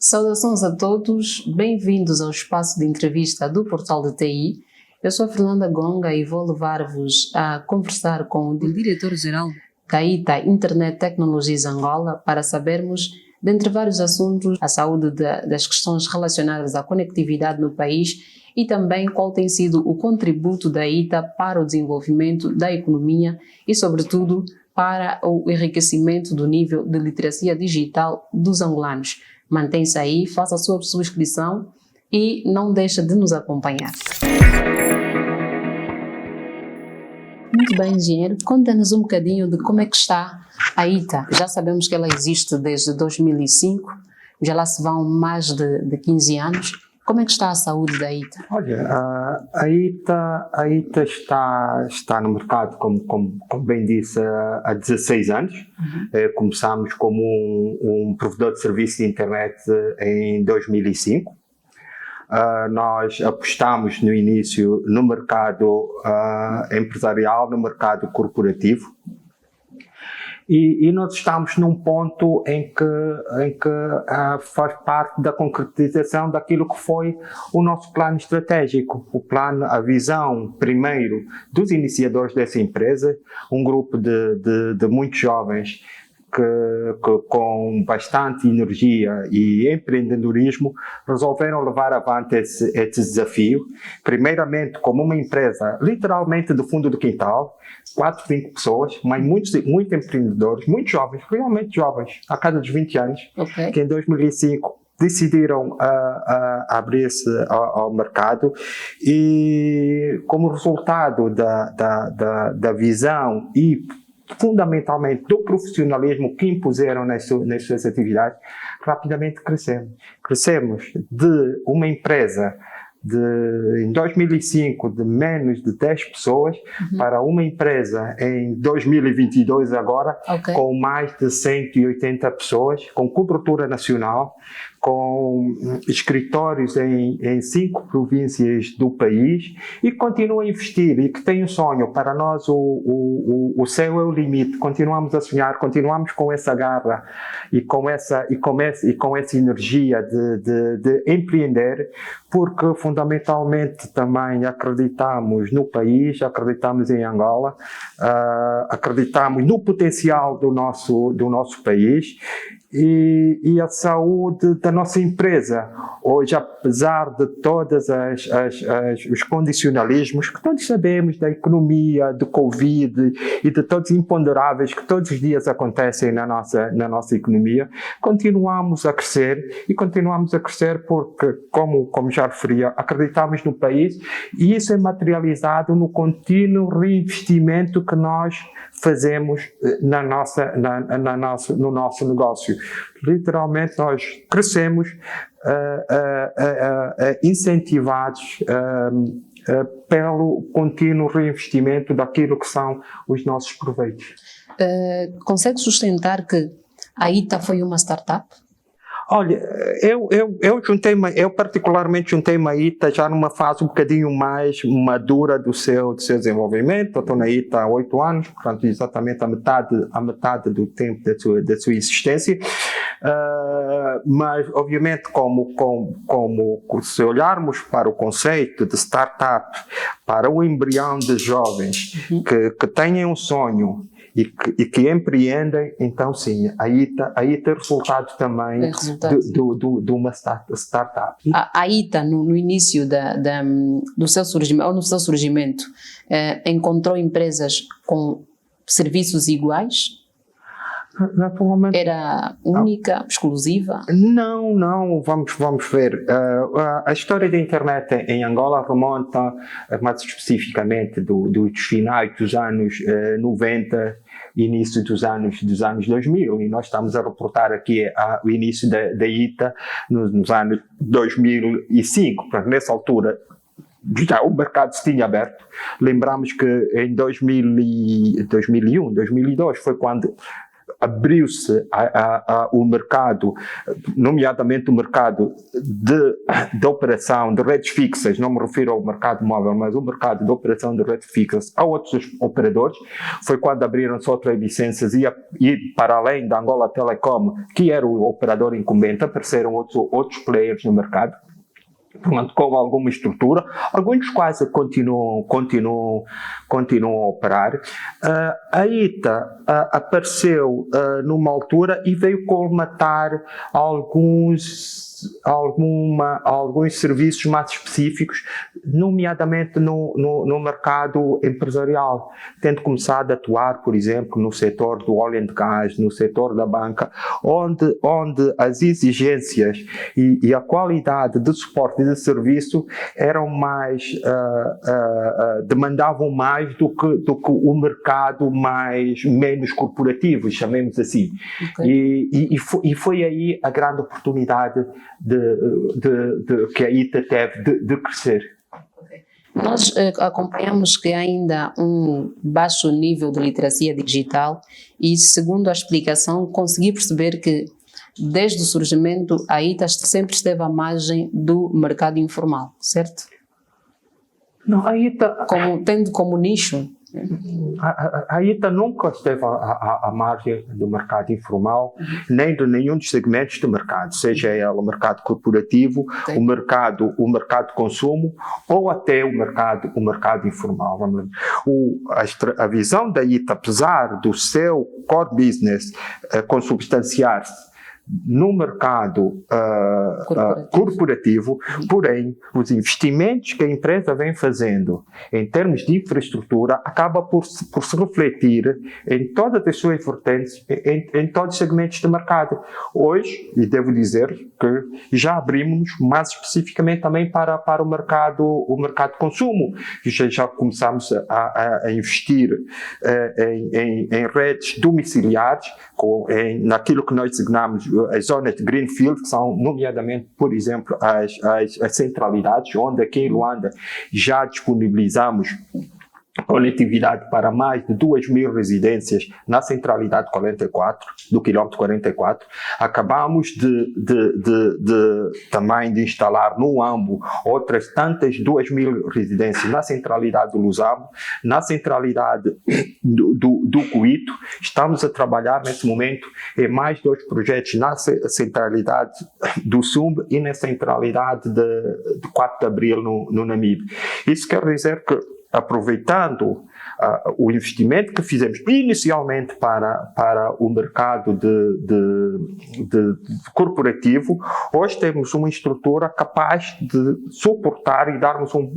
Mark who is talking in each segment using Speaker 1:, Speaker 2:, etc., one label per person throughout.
Speaker 1: Saudações a todos, bem-vindos ao espaço de entrevista do Portal de TI. Eu sou a Fernanda Gonga e vou levar-vos a conversar com o diretor-geral da ITA Internet Technologies Angola para sabermos, dentre vários assuntos, a saúde das questões relacionadas à conectividade no país e também qual tem sido o contributo da ITA para o desenvolvimento da economia e, sobretudo, para o enriquecimento do nível de literacia digital dos angolanos. Mantém-se aí, faça a sua subscrição e não deixe de nos acompanhar. Muito bem, engenheiro. Conta-nos um bocadinho de como é que está a ITA. Já sabemos que ela existe desde 2005, já lá se vão mais de 15 anos. Como é que está a saúde da ITA?
Speaker 2: Olha, a ITA está no mercado, como bem disse, há 16 anos. Começámos como um provedor de serviço de internet em 2005. Nós apostámos no início no mercado empresarial, no mercado corporativo. E nós estamos num ponto em que faz parte da concretização daquilo que foi o nosso plano estratégico, o plano, a visão, primeiro, dos iniciadores dessa empresa, um grupo de muitos jovens que com bastante energia e empreendedorismo resolveram levar avante esse desafio, primeiramente como uma empresa literalmente do fundo do quintal, 4, 5 pessoas, mas muitos empreendedores, muito jovens, realmente jovens, a cada dos 20 anos, que em 2005 decidiram abrir-se ao mercado e como resultado da visão e fundamentalmente do profissionalismo que impuseram nas suas atividades, rapidamente crescemos. Crescemos de uma empresa em 2005 de menos de 10 pessoas para uma empresa em 2022 agora com mais de 180 pessoas, com cobertura nacional, com escritórios em 5 províncias do país e continua a investir e que tem um sonho. Para nós o céu é o limite, continuamos a sonhar, continuamos com essa garra e com essa energia de empreender, porque fundamentalmente também acreditamos no país, acreditamos em Angola, acreditamos no potencial do nosso país e a saúde da nossa empresa. Hoje, apesar de todos os condicionalismos que todos sabemos da economia, do Covid e de todos os imponderáveis que todos os dias acontecem na nossa economia, continuamos a crescer e continuamos a crescer porque, como já referia, acreditamos no país e isso é materializado no contínuo reinvestimento que nós fazemos no nosso negócio. Literalmente nós crescemos incentivados pelo contínuo reinvestimento daquilo que são os nossos proveitos.
Speaker 1: Consegue sustentar que a ITA foi uma startup?
Speaker 2: Olha, eu particularmente juntei-me a ITA já numa fase um bocadinho mais madura do seu desenvolvimento. Eu estou na ITA há 8 anos, portanto exatamente a metade do tempo da sua existência. Mas obviamente como se olharmos para o conceito de startup, para o embrião de jovens que têm um sonho e que empreendem, então sim, a ITA é resultado também de uma startup.
Speaker 1: A ITA, no início do seu surgimento, ou no seu surgimento, encontrou empresas com serviços iguais?
Speaker 2: Naturalmente.
Speaker 1: Era única, exclusiva?
Speaker 2: Não, vamos ver. A história da internet em Angola remonta, mais especificamente, dos finais dos anos 90, início dos anos 2000, e nós estamos a reportar aqui o início da ITA nos anos 2005. Portanto, nessa altura, já o mercado se tinha aberto. Lembramos que em 2001, 2002 foi quando abriu-se o mercado, nomeadamente o mercado de operação de redes fixas, não me refiro ao mercado móvel, mas o mercado de operação de redes fixas a outros operadores. Foi quando abriram-se outras licenças e para além da Angola Telecom, que era o operador incumbente, apareceram outros players no mercado. Portanto, com alguma estrutura, alguns dos quais continuam a operar. A ITA apareceu numa altura e veio colmatar alguns serviços mais específicos, nomeadamente no mercado empresarial, tendo começado a atuar, por exemplo, no setor do óleo e gás, no setor da banca, onde as exigências e a qualidade de suporte e de serviço eram mais, demandavam mais do que o mercado menos corporativo, chamemos assim. Okay. E foi aí a grande oportunidade que a ITA teve de crescer.
Speaker 1: Nós acompanhamos que há ainda um baixo nível de literacia digital e, segundo a explicação, consegui perceber que desde o surgimento a ITA sempre esteve à margem do mercado informal, certo?
Speaker 2: Não, a ITA...
Speaker 1: Tendo como nicho...
Speaker 2: A ITA nunca esteve à margem do mercado informal, nem de nenhum dos segmentos do mercado, seja ela o mercado corporativo, o mercado de consumo ou até o mercado informal. A visão da ITA, apesar do seu core business consubstanciar-se no mercado corporativo, porém, os investimentos que a empresa vem fazendo em termos de infraestrutura acaba por se refletir em todas as suas vertentes, em todos os segmentos do mercado. Hoje, e devo dizer que já abrimos mais especificamente também para o mercado de consumo. Já começamos a investir em redes domiciliares, naquilo que nós designamos as zonas de Greenfield, que são, nomeadamente, por exemplo, as centralidades, onde aqui em Luanda já disponibilizamos conectividade para mais de 2.000 residências na centralidade 44, do quilômetro 44. Acabamos também de instalar no Ambo outras tantas 2.000 residências na centralidade do Lusamo, na centralidade do Cuito. Estamos a trabalhar nesse momento em mais 2 projetos na centralidade do Sumbe e na centralidade de 4 de Abril no Namibe. Isso quer dizer que, aproveitando o investimento que fizemos inicialmente para o mercado de corporativo, hoje temos uma estrutura capaz de suportar e darmos um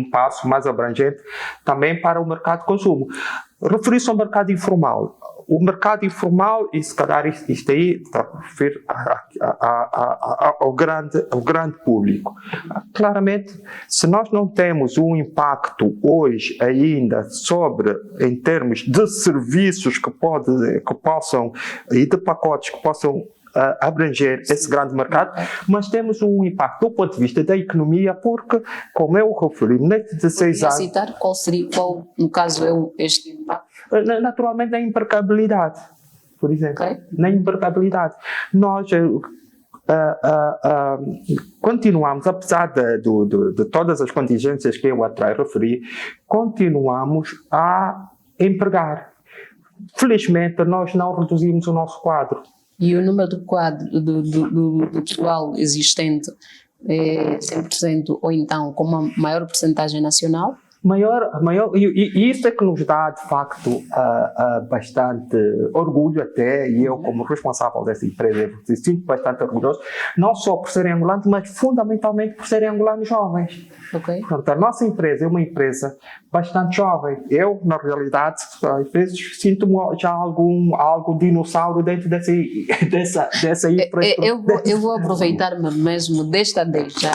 Speaker 2: passo mais abrangente também para o mercado de consumo. Referir-se ao mercado informal. O mercado informal, e se calhar isto aí está a referir ao grande público. Claramente, se nós não temos um impacto hoje ainda em termos de serviços que possam e de pacotes que possam abranger esse grande mercado, mas temos um impacto do ponto de vista da economia, porque, como eu referi, nestes 16 anos...
Speaker 1: citar qual, no caso, é este impacto?
Speaker 2: Naturalmente, na empregabilidade, por exemplo. Okay. Na empregabilidade. Nós continuamos, apesar de todas as contingências que eu atrás referi, continuamos a empregar. Felizmente, nós não reduzimos o nosso quadro.
Speaker 1: E o número do quadro do pessoal existente é 100% ou então com uma maior percentagem nacional?
Speaker 2: E isso é que nos dá, de facto, bastante orgulho até, e eu, como responsável dessa empresa, me sinto bastante orgulhoso, não só por serem angolanos, mas fundamentalmente por serem angolanos jovens.
Speaker 1: Okay.
Speaker 2: Portanto, a nossa empresa é uma empresa bastante jovem. Eu, na realidade, às vezes sinto-me já algo dinossauro dentro dessa infraestrutura.
Speaker 1: Eu vou aproveitar-me mesmo desta deixa.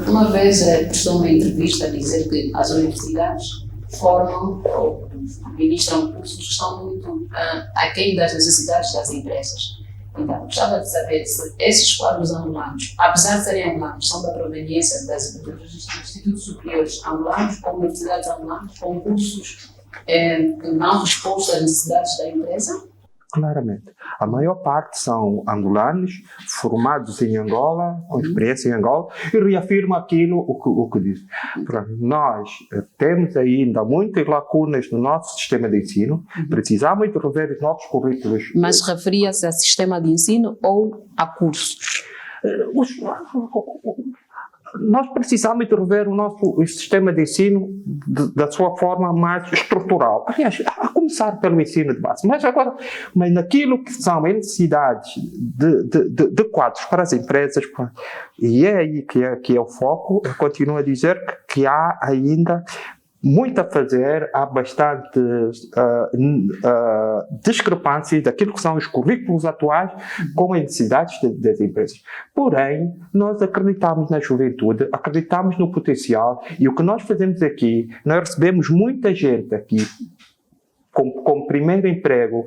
Speaker 1: Uma vez prestou uma entrevista a dizer que as universidades formam ou ministram cursos que estão muito aquém das necessidades das empresas. Então, gostava de saber se esses quadros angolanos, apesar de serem angolanos, são da proveniência dos institutos superiores angolanos, ou universidades angolanas, com cursos não resposta às necessidades da empresa?
Speaker 2: Claramente. A maior parte são angolanos, formados em Angola, com experiência em Angola, e reafirma aquilo o que diz. Nós temos ainda muitas lacunas no nosso sistema de ensino, precisamos de rever os nossos currículos.
Speaker 1: Mas referia-se a sistema de ensino ou a cursos?
Speaker 2: Nós precisamos de rever o nosso sistema de ensino da sua forma mais estrutural. Aliás, a começar pelo ensino de base. Mas naquilo que são as necessidades de quadros para as empresas, e é aí que é o foco, eu continuo a dizer que há ainda muito a fazer, há bastante discrepâncias daquilo que são os currículos atuais com as necessidades das empresas. Porém, nós acreditamos na juventude, acreditamos no potencial, e o que nós fazemos aqui, nós recebemos muita gente aqui como primeiro emprego,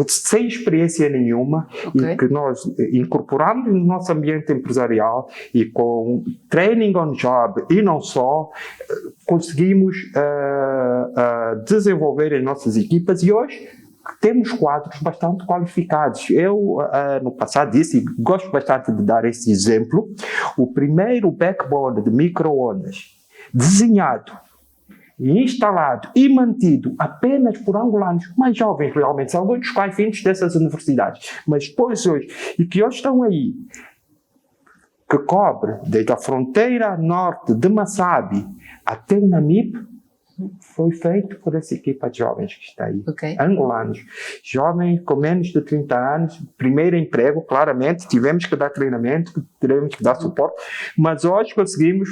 Speaker 2: sem experiência nenhuma, e que nós incorporamos no nosso ambiente empresarial e com training on job e não só, conseguimos desenvolver as nossas equipas, e hoje temos quadros bastante qualificados. Eu, no passado, disse, e gosto bastante de dar esse exemplo, o primeiro backbone de micro-ondas desenhado, instalado e mantido apenas por angolanos mais jovens, realmente, são muitos quais vindos dessas universidades, mas depois hoje, e que hoje estão aí, que cobre desde a fronteira norte de Massabi até o Namibe, foi feito por essa equipa de jovens que está aí, angolanos, jovens com menos de 30 anos, primeiro emprego, claramente, tivemos que dar treinamento, tivemos que dar suporte, mas hoje conseguimos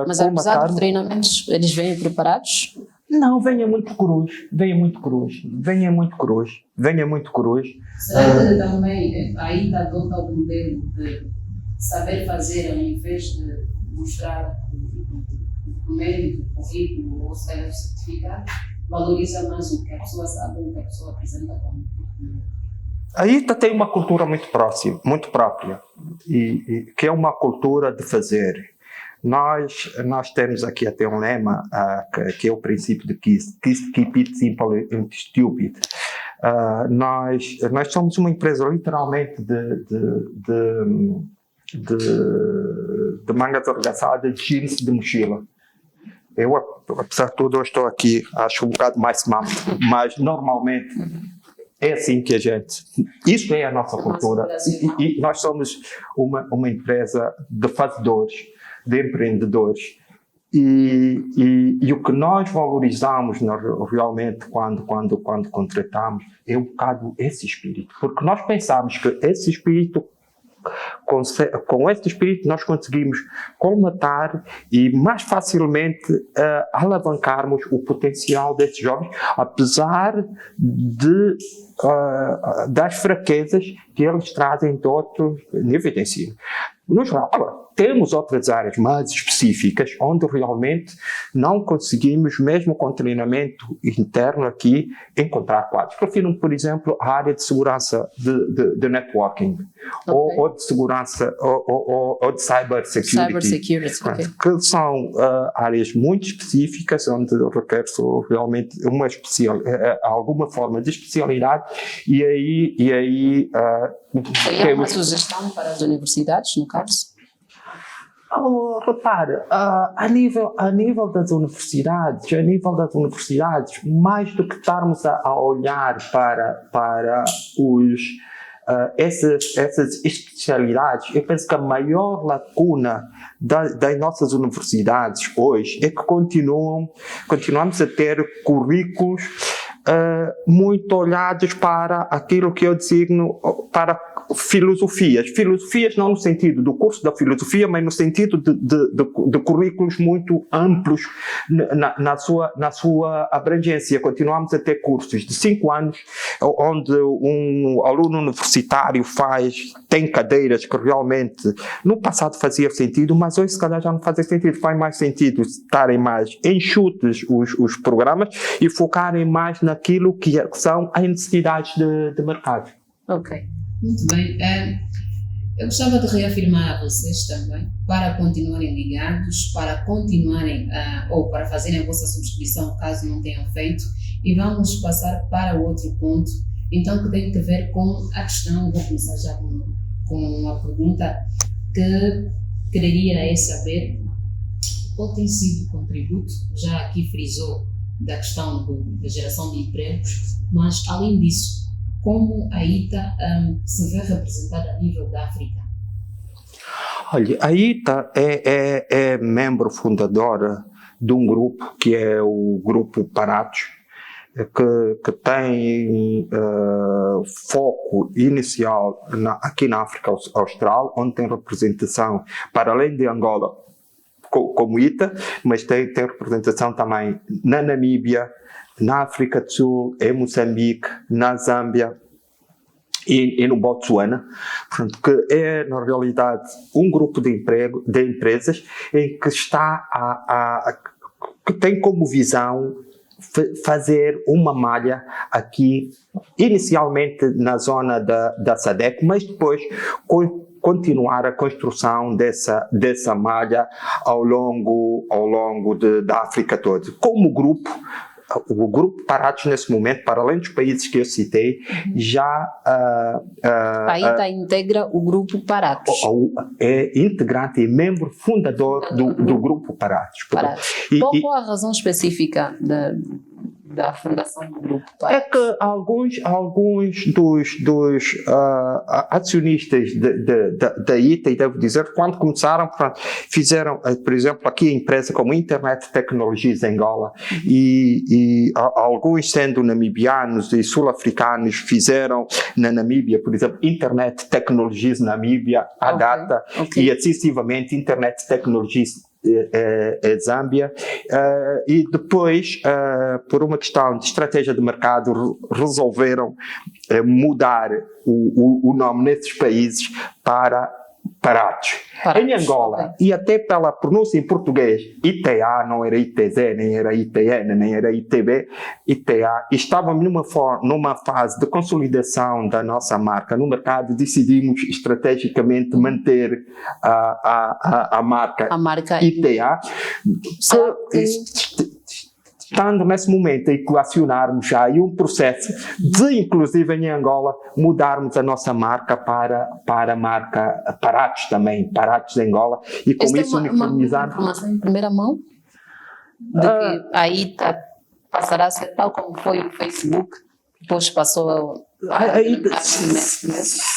Speaker 1: mas apesar dos treinamentos, eles vêm preparados?
Speaker 2: Não, venha muito cruz.
Speaker 1: Será que também ainda adota o modelo de saber fazer ao invés de mostrar o mérito, o currículo ou seja, o certificado, valoriza mais o que a pessoa sabe, o que a pessoa apresenta como?
Speaker 2: Aí tem uma cultura muito própria, e que é uma cultura de fazer. Nós temos aqui até um lema, que é o princípio de keep it simple and stupid. Nós somos uma empresa literalmente de mangas arregaçadas, de jeans de mochila. Eu, apesar de tudo, eu estou aqui, acho um bocado mais smart, mas normalmente é assim que a gente... Isso é a nossa cultura. E nós somos uma empresa de fazedores, de empreendedores. E o que nós valorizamos realmente quando contratamos é um bocado esse espírito. Porque nós pensamos que esse espírito, com este espírito nós conseguimos colmatar e mais facilmente alavancarmos o potencial desses jovens, apesar das fraquezas que eles trazem de outros níveis de ensino. No geral, temos outras áreas mais específicas onde realmente não conseguimos, mesmo com treinamento interno aqui, encontrar quadros. Prefiro, por exemplo, a área de segurança de networking, ou de segurança, ou de cybersecurity, que são áreas muito específicas onde requer realmente alguma forma de especialidade, e aí
Speaker 1: tem uma sugestão para as universidades, no caso?
Speaker 2: Repare, a nível das universidades, mais do que estarmos a olhar para essas especialidades, eu penso que a maior lacuna das nossas universidades hoje é que continuamos a ter currículos muito olhados para aquilo que eu designo para filosofias não no sentido do curso da filosofia, mas no sentido de currículos muito amplos na sua abrangência. Continuamos a ter cursos de 5 anos, onde um aluno universitário tem cadeiras que realmente no passado fazia sentido, mas hoje se calhar já não fazem sentido. Faz mais sentido estarem mais enxutos os programas e focarem mais naquilo que são as necessidades de mercado.
Speaker 1: Ok. Muito bem. Eu gostava de reafirmar a vocês também, para continuarem ligados, para continuarem, ou para fazerem a vossa subscrição, caso não tenham feito, e vamos passar para o outro ponto, então, que tem a ver com a questão. Vou começar já com uma pergunta que quereria saber qual tem sido o contributo, já aqui frisou, da questão da geração de empregos, mas, além disso, como a ITA se vê representada a nível da África?
Speaker 2: Olha, a ITA é membro fundadora de um grupo que é o Grupo Paratos, que tem foco inicial aqui na África Austral, onde tem representação, para além de Angola, como ITA, mas tem representação também na Namíbia, na África do Sul, em Moçambique, na Zâmbia e no Botsuana. Portanto, que é, na realidade, um grupo de empresas em que que tem como visão fazer uma malha aqui, inicialmente na zona da SADC, mas depois continuar a construção dessa malha ao longo da África toda. Como grupo, o Grupo Paratos, nesse momento, para além dos países que eu citei, já...
Speaker 1: a ITA integra o Grupo Paratos.
Speaker 2: É integrante e membro fundador do Grupo Paratos.
Speaker 1: Qual a razão específica da fundação do Grupo Paratos?
Speaker 2: É que alguns dos acionistas da ITA, e devo dizer, quando começaram, fizeram, por exemplo, aqui a empresa como Internet Technologies Angola, e alguns sendo namibianos e sul-africanos fizeram na Namíbia, por exemplo, Internet Technologies Namíbia, a data, e excessivamente Internet Technologies Zâmbia, e depois, por uma questão de estratégia de mercado, resolveram mudar o nome nesses países para Paratos. Em Angola, e até pela pronúncia em português, ITA, não era ITZ, nem era ITN, nem era ITB, ITA, estávamos numa fase de consolidação da nossa marca no mercado, decidimos estrategicamente manter a marca ITA, estando nesse momento a equacionarmos já aí um processo de, inclusive em Angola, mudarmos a nossa marca para a marca Paratos também, Paratos Angola, e com isso uniformizarmos.
Speaker 1: Uma informação em primeira mão de que a ITA passará a ser tal como foi o Facebook, depois passou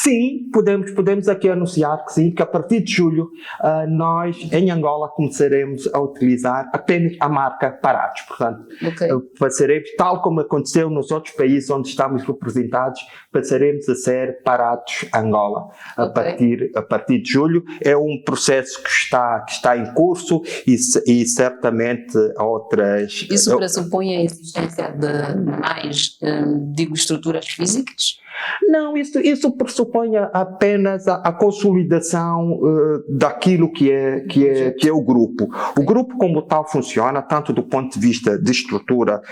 Speaker 2: sim, podemos aqui anunciar que sim, que a partir de julho nós em Angola começaremos a utilizar apenas a marca Paratos. Portanto, passaremos, tal como aconteceu nos outros países onde estamos representados, passaremos a ser Paratos Angola a partir de julho. É um processo que está em curso e certamente outras...
Speaker 1: Isso pressupõe a existência de mais, estruturas físicas?
Speaker 2: Não, isso pressupõe apenas a consolidação daquilo que é o grupo. O grupo como tal funciona tanto do ponto de vista de estrutura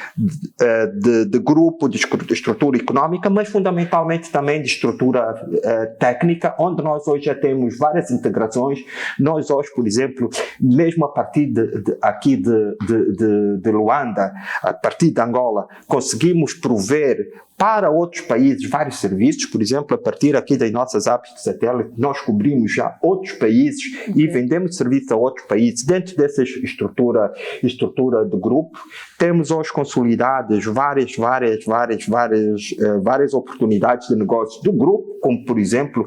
Speaker 2: de grupo, de estrutura económica, mas fundamentalmente também de estrutura técnica, onde nós hoje já temos várias integrações. Nós hoje, por exemplo, mesmo a partir aqui de Luanda, a partir de Angola, conseguimos prover para outros países vários serviços. Por exemplo, a partir aqui das nossas apps de satélite, nós cobrimos já outros países e vendemos serviços a outros países. Dentro dessa estrutura de grupo, temos hoje consolidadas várias oportunidades de negócios do grupo, como por exemplo,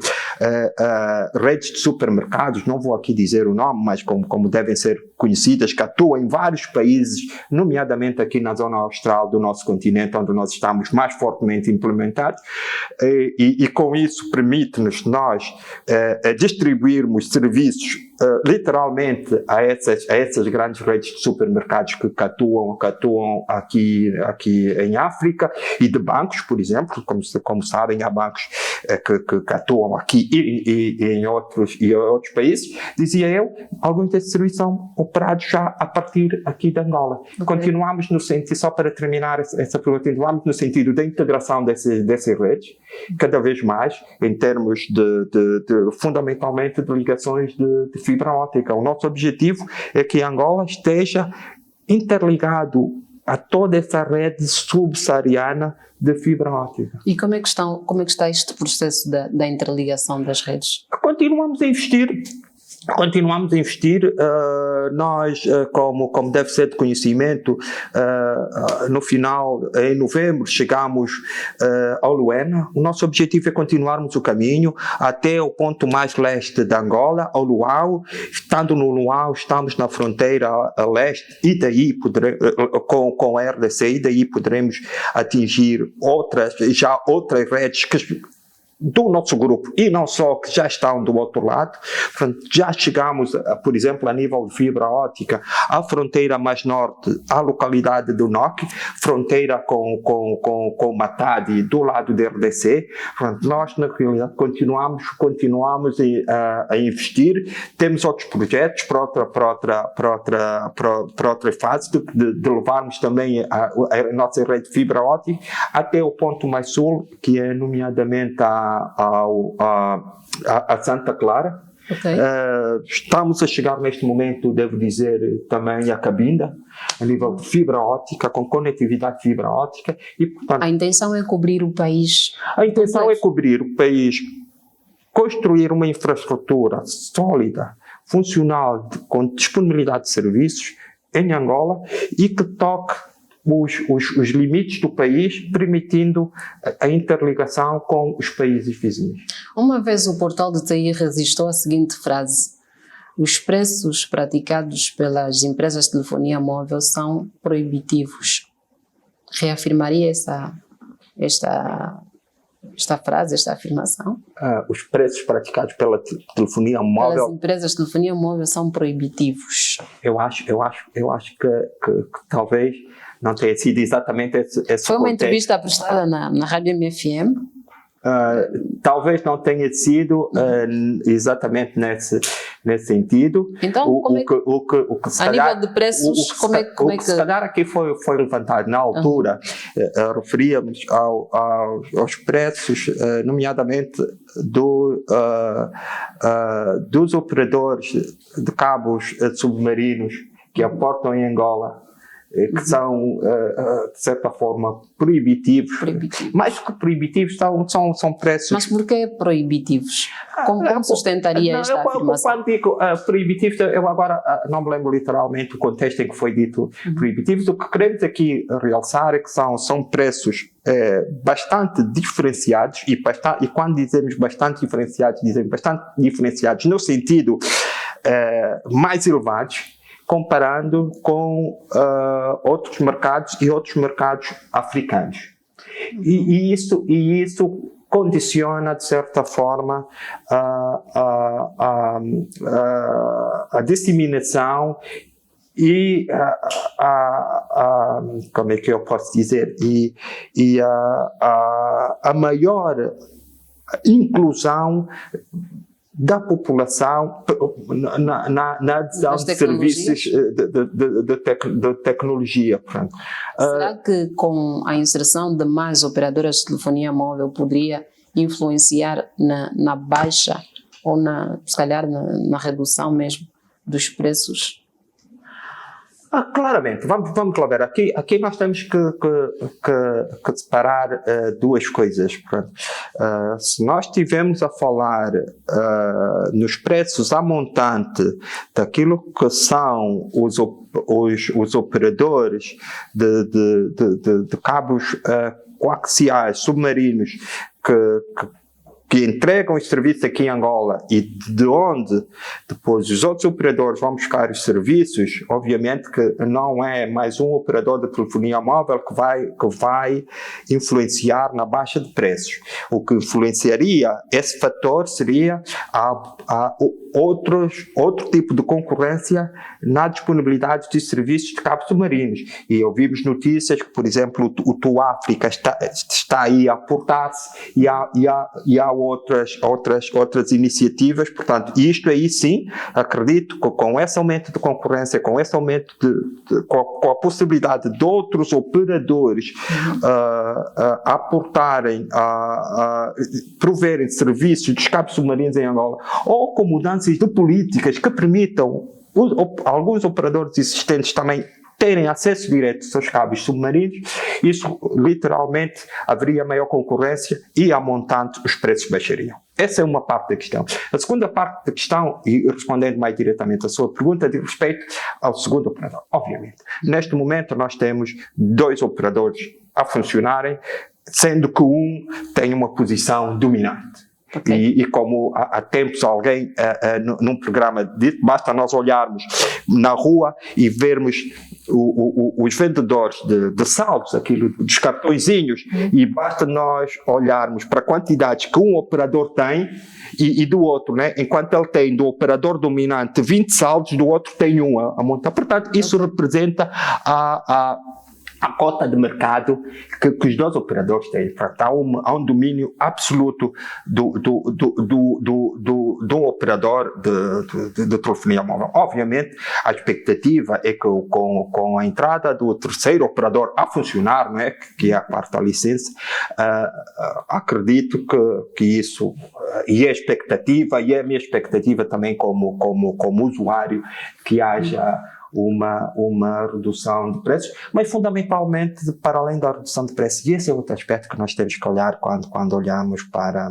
Speaker 2: redes de supermercados, não vou aqui dizer o nome, mas como devem ser conhecidas, que atuam em vários países, nomeadamente aqui na zona austral do nosso continente, onde nós estamos mais fortemente implementados, e com isso permite-nos nós distribuirmos serviços literalmente a essas grandes redes de supermercados que atuam aqui em África e de bancos, por exemplo, como sabem, há bancos que atuam aqui e em outros países. Dizia eu, alguns desses serviços são operados já a partir aqui de Angola. Okay. Continuamos no sentido, só para terminar essa pergunta, continuamos no sentido da integração dessas redes, cada vez mais, em termos fundamentalmente de ligações de fibra óptica. O nosso objetivo é que Angola esteja interligado a toda essa rede subsaariana de fibra óptica.
Speaker 1: E como é que está este processo da interligação das redes?
Speaker 2: Continuamos a investir. Nós, como deve ser de conhecimento, no final, em novembro, chegamos ao Luena. O nosso objetivo é continuarmos o caminho até o ponto mais leste de Angola, ao Luau. Estando no Luau, estamos na fronteira a leste e daí com a RDC, e daí poderemos atingir outras redes do nosso grupo, e não só, que já estão do outro lado. Portanto, já chegamos, por exemplo, a nível de fibra óptica, à fronteira mais norte, à localidade do NOC, fronteira com Matadi, do lado da RDC. Portanto, nós, na realidade, continuamos a investir. Temos outros projetos para outra fase de levarmos também a nossa rede de fibra óptica até o ponto mais sul, que é nomeadamente a Santa Clara.
Speaker 1: Okay.
Speaker 2: Estamos a chegar neste momento, devo dizer, também a Cabinda, a nível de fibra óptica, com conectividade de fibra óptica. E, portanto,
Speaker 1: a intenção é cobrir o país?
Speaker 2: A intenção é cobrir o país, construir uma infraestrutura sólida, funcional, com disponibilidade de serviços em Angola e que toque os limites do país, permitindo a interligação com os países vizinhos.
Speaker 1: Uma vez o portal de TI registrou a seguinte frase: os preços praticados pelas empresas de telefonia móvel são proibitivos. Reafirmaria esta frase, esta afirmação?
Speaker 2: Os preços praticados pela telefonia móvel...
Speaker 1: Pelas empresas de telefonia móvel são proibitivos.
Speaker 2: Eu acho que talvez não tenha sido exatamente esse
Speaker 1: Foi uma
Speaker 2: contexto.
Speaker 1: Entrevista prestada na Rádio MFM?
Speaker 2: Talvez não tenha sido exatamente nesse sentido.
Speaker 1: Então, o que se calhar, nível de preços, como é que...
Speaker 2: se calhar aqui foi levantado na altura, referíamos aos preços, nomeadamente dos operadores de cabos submarinos que aportam em Angola, que são, de certa forma, proibitivos. Mais que proibitivos, são preços...
Speaker 1: Mas porquê proibitivos? Como sustentaria esta afirmação?
Speaker 2: Quando digo proibitivos, eu agora não me lembro literalmente o contexto em que foi dito proibitivos. O que queremos aqui realçar é que são preços bastante diferenciados, e quando dizemos bastante diferenciados, dizemos bastante diferenciados no sentido mais elevados, comparando com outros mercados e outros mercados africanos. E isso condiciona, de certa forma, a disseminação e como é que eu posso dizer, e a maior inclusão da população na adesão de serviços de tecnologia.
Speaker 1: Será que com a inserção de mais operadoras de telefonia móvel poderia influenciar na baixa ou se calhar na redução mesmo dos preços?
Speaker 2: Claramente, vamos lá ver. Aqui nós temos que separar duas coisas. Se nós estivermos a falar nos preços a montante daquilo que são os operadores de cabos coaxiais submarinos que entregam os serviços aqui em Angola e de onde depois os outros operadores vão buscar os serviços, obviamente que não é mais um operador de telefonia móvel que vai influenciar na baixa de preços. O que influenciaria esse fator seria outro tipo de concorrência na disponibilidade de serviços de cabos submarinos. E ouvimos notícias que, por exemplo, o TUI África está aí a portar-se e há outras iniciativas. Portanto, isto aí sim, acredito que com esse aumento de concorrência, com esse aumento com a possibilidade de outros operadores aportarem, proverem serviços de cabos submarinos em Angola, ou com mudanças de políticas que permitam alguns operadores existentes também terem acesso direto aos cabos submarinos, isso literalmente haveria maior concorrência e, a montante, os preços baixariam. Essa é uma parte da questão. A segunda parte da questão, e respondendo mais diretamente à sua pergunta, diz respeito ao segundo operador. Obviamente, neste momento nós temos 2 operadores a funcionarem, sendo que um tem uma posição dominante. Okay. E como há tempos alguém num programa dito, basta nós olharmos na rua e vermos os vendedores de saldos, aquilo dos cartõezinhos, e basta nós olharmos para quantidades que um operador tem e do outro, né? Enquanto ele tem do operador dominante 20 saldos, do outro tem um a montar. Portanto, isso representa a cota de mercado que os 2 operadores têm. Há um domínio absoluto do operador de telefonia móvel. Obviamente, a expectativa é que com a entrada do terceiro operador a funcionar, né, que é a quarta licença, acredito que isso, e a minha expectativa também como usuário, que haja uma redução de preços, mas fundamentalmente para além da redução de preços, e esse é outro aspecto que nós temos que olhar quando olhamos para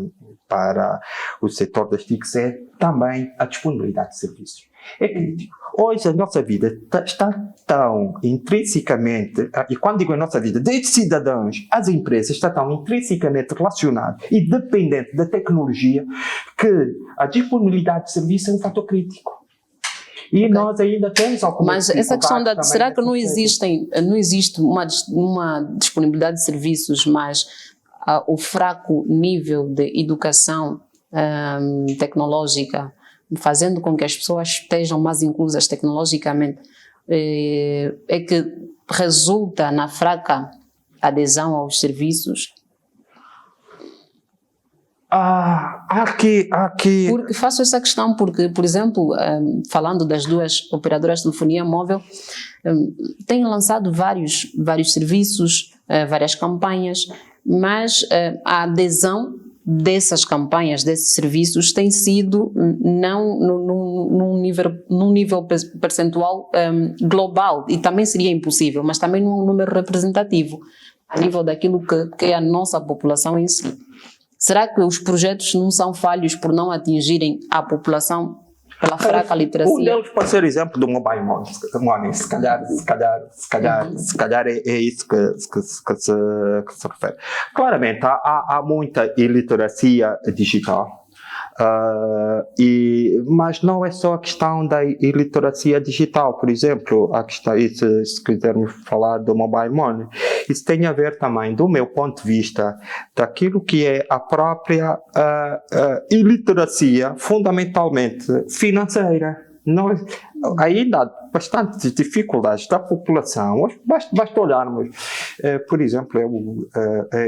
Speaker 2: o setor das TICs, é também a disponibilidade de serviços. É crítico. Hoje a nossa vida está tão intrinsecamente, e quando digo a nossa vida, desde cidadãos às empresas, está tão intrinsecamente relacionado e dependente da tecnologia, que a disponibilidade de serviço é um fator crítico. E nós ainda temos algumas.
Speaker 1: Mas essa questão será que não existe uma disponibilidade de serviços, mas o fraco nível de educação tecnológica, fazendo com que as pessoas estejam mais inclusas tecnologicamente, é que resulta na fraca adesão aos serviços? Porque faço essa questão porque, por exemplo, falando das 2 operadoras de telefonia móvel, têm lançado vários serviços, várias campanhas, mas a adesão dessas campanhas, desses serviços, tem sido não num nível percentual global, e também seria impossível, mas também num número representativo, a nível daquilo que é a nossa população em si. Será que os projetos não são falhos por não atingirem a população pela fraca literacia?
Speaker 2: Um deles pode ser o exemplo do mobile money, se calhar é isso que se refere. Claramente, há muita iliteracia digital. Mas não é só a questão da iliteracia digital, por exemplo, a questão, se quisermos falar do mobile money, isso tem a ver também, do meu ponto de vista, daquilo que é a própria iliteracia, fundamentalmente financeira. Nós ainda há bastantes dificuldades da população, basta olharmos, por exemplo,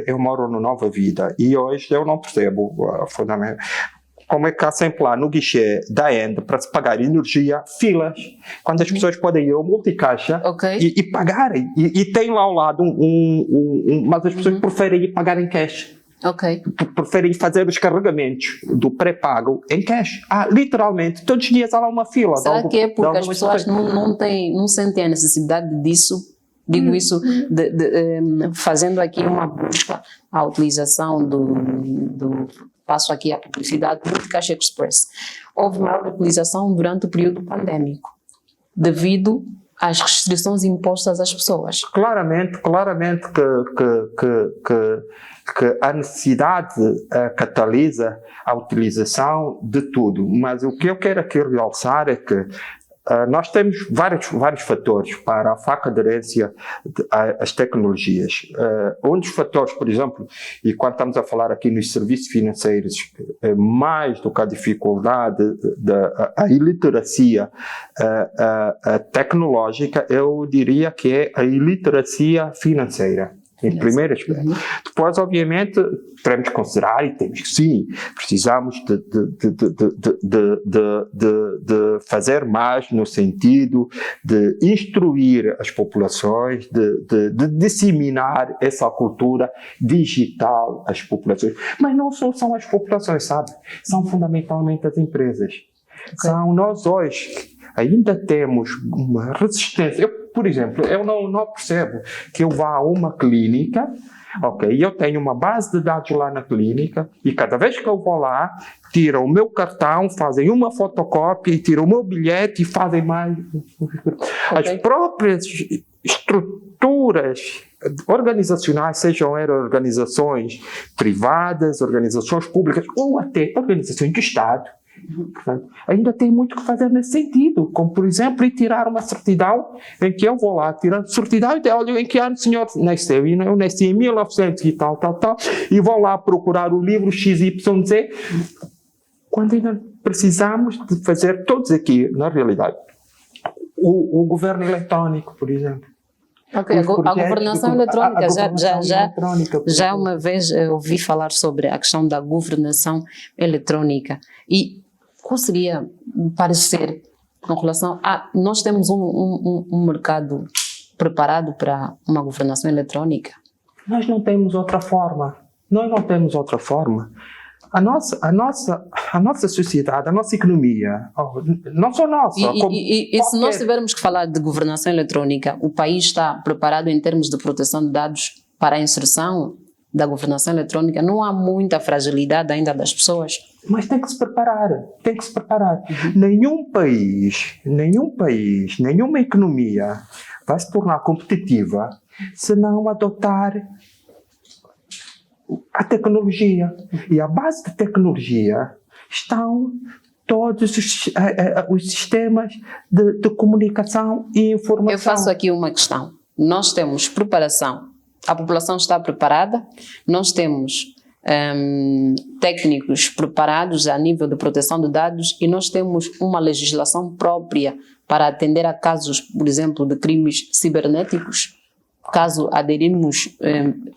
Speaker 2: eu moro no Nova Vida e hoje eu não percebo fundamentalmente como é que há sempre lá no guichê da ENDE para se pagar energia, filas, quando as pessoas podem ir ao multicaixa e pagarem. E tem lá ao lado mas as pessoas preferem ir pagar em cash. Preferem fazer os carregamentos do pré-pago em cash. Literalmente, todos os dias há lá uma fila.
Speaker 1: Será que é porque as pessoas não sentem a necessidade disso? Digo isso fazendo aqui uma busca à utilização passo aqui a publicidade do Caixa Express. Houve maior utilização durante o período pandêmico, devido às restrições impostas às pessoas.
Speaker 2: Claramente que a necessidade catalisa a utilização de tudo, mas o que eu quero aqui realçar é que nós temos vários fatores para a fraca aderência às tecnologias. Um dos fatores, por exemplo, e quando estamos a falar aqui nos serviços financeiros, mais do que a dificuldade a iliteracia tecnológica, eu diria que é a iliteracia financeira. Em primeiro aspecto. Depois, obviamente, teremos que considerar e temos que, sim, precisamos de fazer mais no sentido de instruir as populações, de disseminar essa cultura digital às populações. Mas não só são as populações, sabe? São fundamentalmente as empresas. São nós hoje. Ainda temos uma resistência. Por exemplo, eu não percebo que eu vá a uma clínica, ok, e eu tenho uma base de dados lá na clínica, e cada vez que eu vou lá, tiram o meu cartão, fazem uma fotocópia, e tiram o meu bilhete e fazem mais. As próprias estruturas organizacionais, sejam organizações privadas, organizações públicas, ou até organizações do Estado, portanto, ainda tem muito que fazer nesse sentido, como por exemplo ir tirar uma certidão em que eu vou lá tirar a certidão e olha em que ano o senhor nasceu, e eu nasci em 1900 e tal, e vou lá procurar o livro XYZ, quando ainda precisamos de fazer todos aqui, na realidade, o governo eletrónico, por exemplo.
Speaker 1: Ok, a governação eletrónica, já uma vez ouvi falar sobre a questão da governação eletrónica. E qual seria o parecer com relação a... Nós temos um mercado preparado para uma governação eletrónica?
Speaker 2: Nós não temos outra forma. A nossa sociedade, a nossa economia, não só nossa.
Speaker 1: E se nós tivermos que falar de governação eletrónica, o país está preparado em termos de proteção de dados para a inserção da governação eletrónica? Não há muita fragilidade ainda das pessoas?
Speaker 2: Mas tem que se preparar. Nenhum país, nenhuma economia vai se tornar competitiva se não adotar a tecnologia. E à base da tecnologia estão todos os sistemas de comunicação e informação.
Speaker 1: Eu faço aqui uma questão. Nós temos preparação. A população está preparada. Nós temos técnicos preparados a nível de proteção de dados e nós temos uma legislação própria para atender a casos, por exemplo, de crimes cibernéticos. Caso aderirmos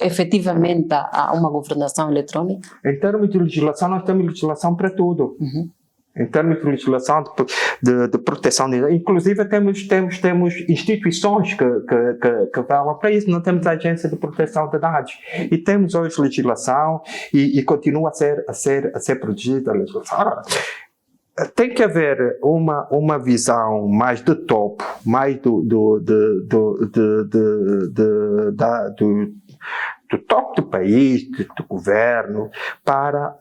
Speaker 1: efetivamente a uma governação eletrónica?
Speaker 2: Em termos de legislação, nós temos legislação para tudo. Em termos de legislação de proteção de dados, inclusive temos instituições que falam para isso. Não temos a Agência de Proteção de Dados e temos hoje legislação e continua a ser produzida a legislação. Tem que haver uma visão mais de topo, mais do topo do país, do governo, para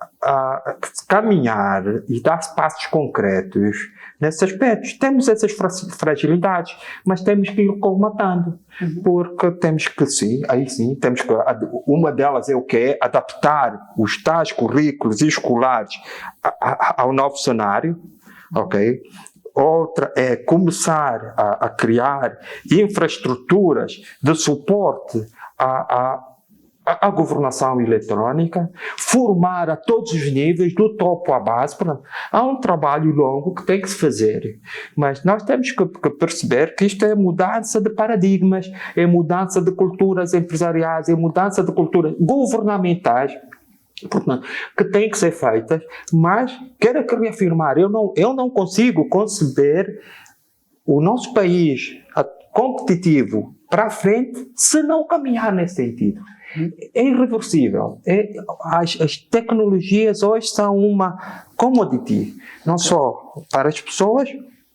Speaker 2: caminhar e dar passos concretos nesses aspectos. Temos essas fragilidades, mas temos que ir colmatando, porque temos que, uma delas é o que é adaptar os tais currículos escolares ao novo cenário, ok? Outra é começar a criar infraestruturas de suporte a governação eletrónica, formar a todos os níveis, do topo à base. Portanto, há um trabalho longo que tem que se fazer, mas nós temos que perceber que isto é mudança de paradigmas, é mudança de culturas empresariais, é mudança de culturas governamentais, portanto, que têm que ser feitas, mas quero reafirmar, eu não consigo conceber o nosso país competitivo para a frente se não caminhar nesse sentido. É irreversível. As tecnologias hoje são uma commodity, não só para as pessoas,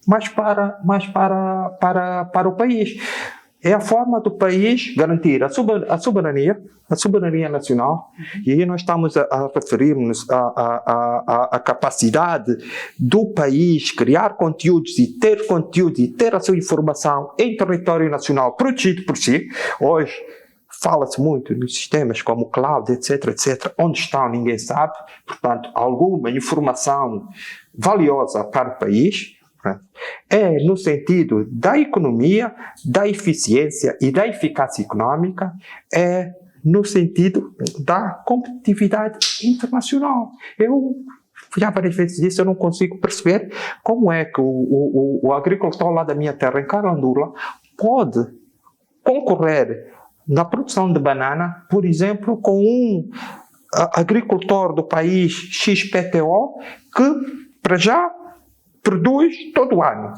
Speaker 2: mas para o país. É a forma do país garantir a soberania nacional, e aí nós estamos a referir-nos à capacidade do país criar conteúdos e ter a sua informação em território nacional protegido por si. Hoje fala-se muito nos sistemas como cloud, etc, onde estão ninguém sabe, portanto, alguma informação valiosa para o país, É no sentido da economia, da eficiência e da eficácia econômica, é no sentido da competitividade internacional. Eu já várias vezes disse, eu não consigo perceber como é que o agricultor lá da minha terra, em Carandula, pode concorrer na produção de banana, por exemplo, com um agricultor do país XPTO que, para já, produz todo o ano.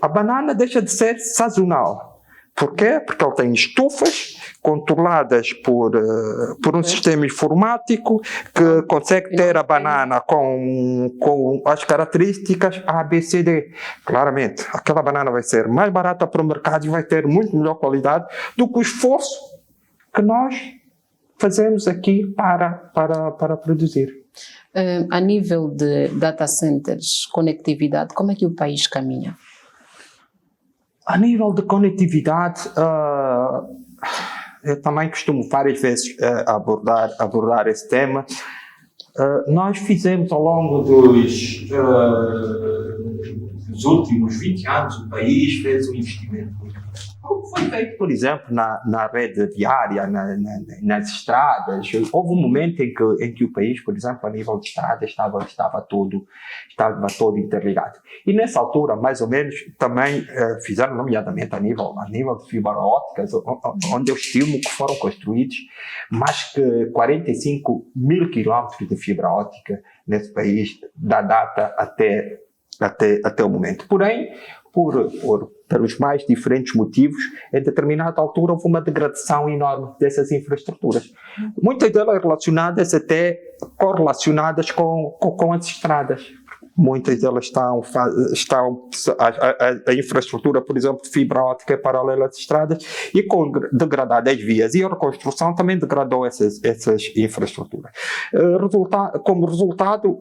Speaker 2: A banana deixa de ser sazonal. Por quê? Porque ele tem estufas controladas por um sistema informático que consegue ter a banana com as características A, B, C, D. Claramente, aquela banana vai ser mais barata para o mercado e vai ter muito melhor qualidade do que o esforço que nós fazemos aqui para produzir.
Speaker 1: A nível de data centers, conectividade, como é que o país caminha?
Speaker 2: A nível de conectividade, eu também costumo várias vezes abordar esse tema. Nós fizemos ao longo dos últimos 20 anos, o país fez um investimento muito grande. Como foi feito, por exemplo, na rede viária, nas estradas. Houve um momento em que o país, por exemplo, a nível de estradas, estava todo interligado. E nessa altura, mais ou menos, também fizeram, nomeadamente a nível de fibra ópticas, onde eu estimo que foram construídos mais que 45 mil quilómetros de fibra óptica nesse país, da data até o momento. Porém, pelos mais diferentes motivos, em determinada altura houve uma degradação enorme dessas infraestruturas. Muitas delas correlacionadas com as estradas. Muitas delas a infraestrutura, por exemplo, de fibra óptica é paralela às estradas e com degradadas vias. E a reconstrução também degradou essas infraestruturas. Como resultado,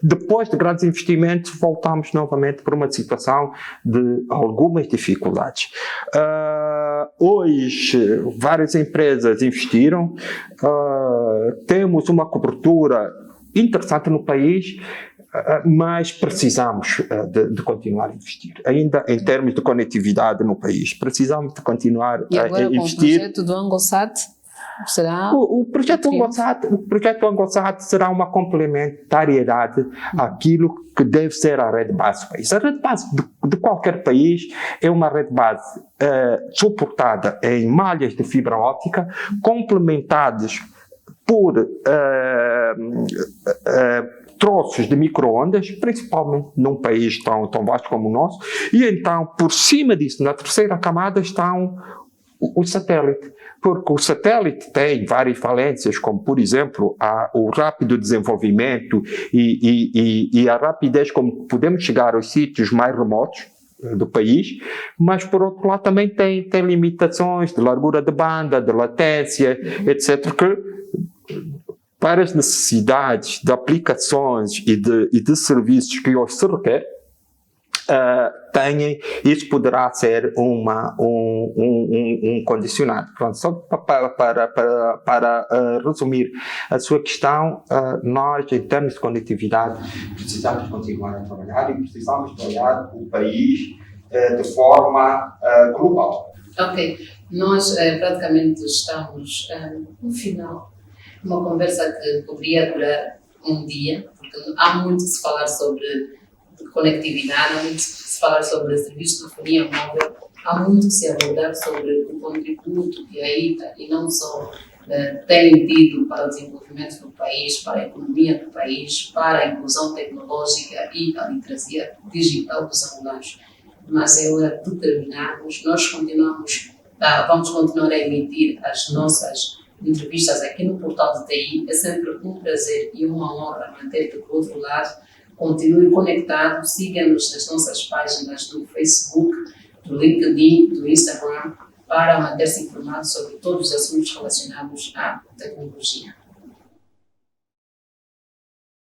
Speaker 2: depois de grandes investimentos, voltamos novamente para uma situação de algumas dificuldades. Hoje, várias empresas investiram, temos uma cobertura interessante no país, mas precisamos de continuar a investir. Ainda em termos de conectividade no país, precisamos de continuar a investir.
Speaker 1: E agora com o projeto do ANGOSAT? Será
Speaker 2: o projeto ANGOSAT será uma complementariedade àquilo que deve ser a rede base do país. A rede base de qualquer país é uma rede base suportada em malhas de fibra óptica, complementadas por troços de micro-ondas, principalmente num país tão vasto como o nosso, e então, por cima disso, na terceira camada, estão o satélite. Porque o satélite tem várias valências, como, por exemplo, o rápido desenvolvimento e a rapidez como podemos chegar aos sítios mais remotos do país, mas, por outro lado, também tem limitações de largura de banda, de latência, etc., que para as necessidades de aplicações e de serviços que hoje se requer, isso poderá ser um condicionante. Pronto, só para resumir a sua questão, nós, em termos de conectividade, precisamos continuar a trabalhar e precisamos trabalhar o país de forma global.
Speaker 1: Ok, nós praticamente estamos no final. Uma conversa que poderia durar um dia, porque há muito que se falar sobre conectividade, há muito que se falar sobre serviços de telefonia móvel, há muito que se abordar sobre o contributo que a ITA, e não só, tem tido para o desenvolvimento do país, para a economia do país, para a inclusão tecnológica e a literacia digital dos angolanos. Mas é hora de terminarmos. Nós vamos continuar a emitir as nossas entrevistas aqui no Portal de TI. É sempre um prazer e uma honra manter-te do outro lado. Continue conectado, siga-nos nas nossas páginas do Facebook, do LinkedIn, do Instagram, para manter-se informado sobre todos os assuntos relacionados à tecnologia.